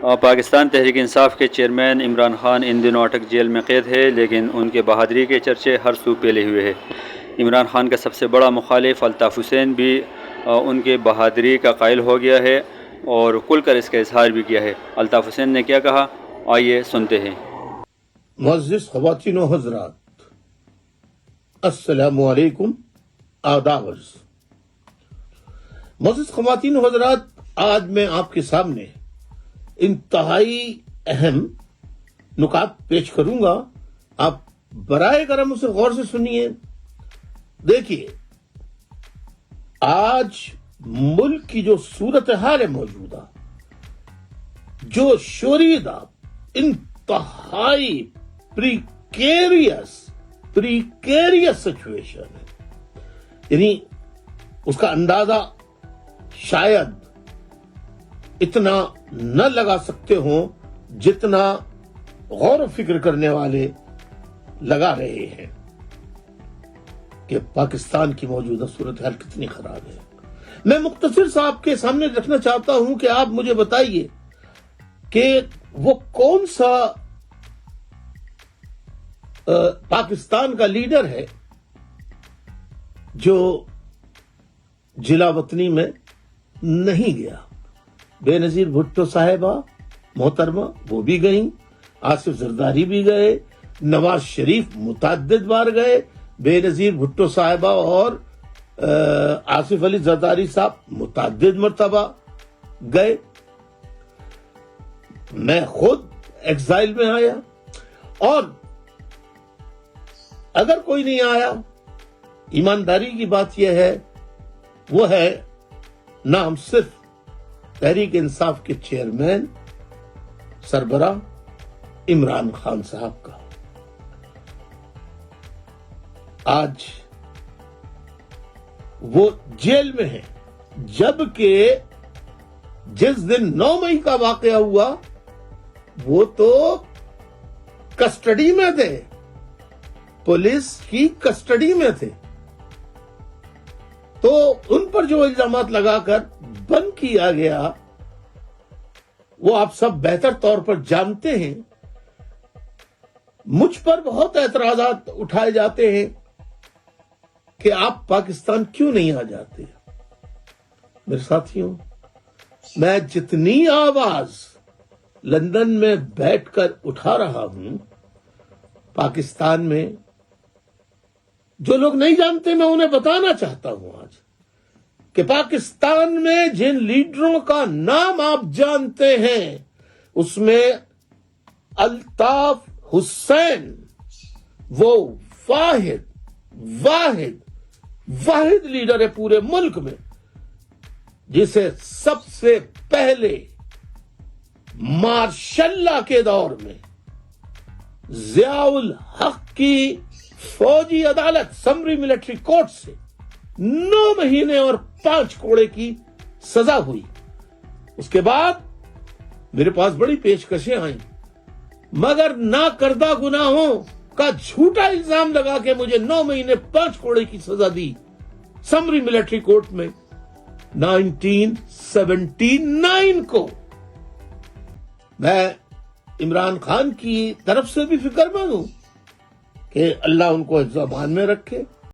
پاکستان تحریک انصاف کے چیئرمین عمران خان ان دنوں اٹک جیل میں قید ہے، لیکن ان کے بہادری کے چرچے ہر سو پھیلے ہوئے ہیں۔ عمران خان کا سب سے بڑا مخالف الطاف حسین بھی ان کے بہادری کا قائل ہو گیا ہے اور کھل کر اس کا اظہار بھی کیا ہے۔ الطاف حسین نے کیا کہا، آئیے سنتے ہیں۔ معزز خواتین و حضرات، السلام علیکم، آداب عرض۔ معزز خواتین و حضرات، آج میں آپ کے سامنے انتہائی اہم نکات پیش کروں گا۔ آپ برائے کرم اسے غور سے سنیے۔ دیکھیے، آج ملک کی جو صورتحال ہے موجودہ، جو شوریدہ انتہائی پریکیریس سچویشن ہے، یعنی اس کا اندازہ شاید اتنا نہ لگا سکتے ہوں جتنا غور و فکر کرنے والے لگا رہے ہیں کہ پاکستان کی موجودہ صورتحال کتنی خراب ہے۔ میں مختصر سا آپ کے سامنے رکھنا چاہتا ہوں کہ آپ مجھے بتائیے کہ وہ کون سا پاکستان کا لیڈر ہے جو ضلع وطنی میں نہیں گیا۔ بے نظیر بھٹو صاحبہ محترمہ وہ بھی گئیں، آصف زرداری بھی گئے، نواز شریف متعدد بار گئے، بے نظیر بھٹو صاحبہ اور آصف علی زرداری صاحب متعدد مرتبہ گئے۔ میں خود ایگزائل میں آیا، اور اگر کوئی نہیں آیا، ایمانداری کی بات یہ ہے، وہ ہے نام صرف تحریک انصاف کے چیئرمین سربراہ عمران خان صاحب کا۔ آج وہ جیل میں ہیں، جبکہ جس دن 9 مئی کا واقعہ ہوا وہ تو کسٹڈی میں تھے، پولیس کی کسٹڈی میں تھے۔ تو ان پر جو الزامات لگا کر بند کیا گیا، وہ آپ سب بہتر طور پر جانتے ہیں۔ مجھ پر بہت اعتراضات اٹھائے جاتے ہیں کہ آپ پاکستان کیوں نہیں آ جاتے۔ میرے ساتھیوں، میں جتنی آواز لندن میں بیٹھ کر اٹھا رہا ہوں، پاکستان میں جو لوگ نہیں جانتے میں انہیں بتانا چاہتا ہوں آج کہ پاکستان میں جن لیڈروں کا نام آپ جانتے ہیں، اس میں الطاف حسین وہ واحد لیڈر ہے پورے ملک میں جسے سب سے پہلے مارشل لا کے دور میں ضیاء الحق کی فوجی عدالت سمری ملٹری کورٹ سے 9 مہینے اور 5 کوڑے کی سزا ہوئی۔ اس کے بعد میرے پاس بڑی پیشکشیں آئیں، مگر نہ کردہ گناہوں کا جھوٹا الزام لگا کے مجھے 9 مہینے 5 کوڑے کی سزا دی سمری ملٹری کورٹ میں 1979 کو۔ میں عمران خان کی طرف سے بھی فکر مند ہوں کہ اللہ ان کو حفظ و امان میں رکھے۔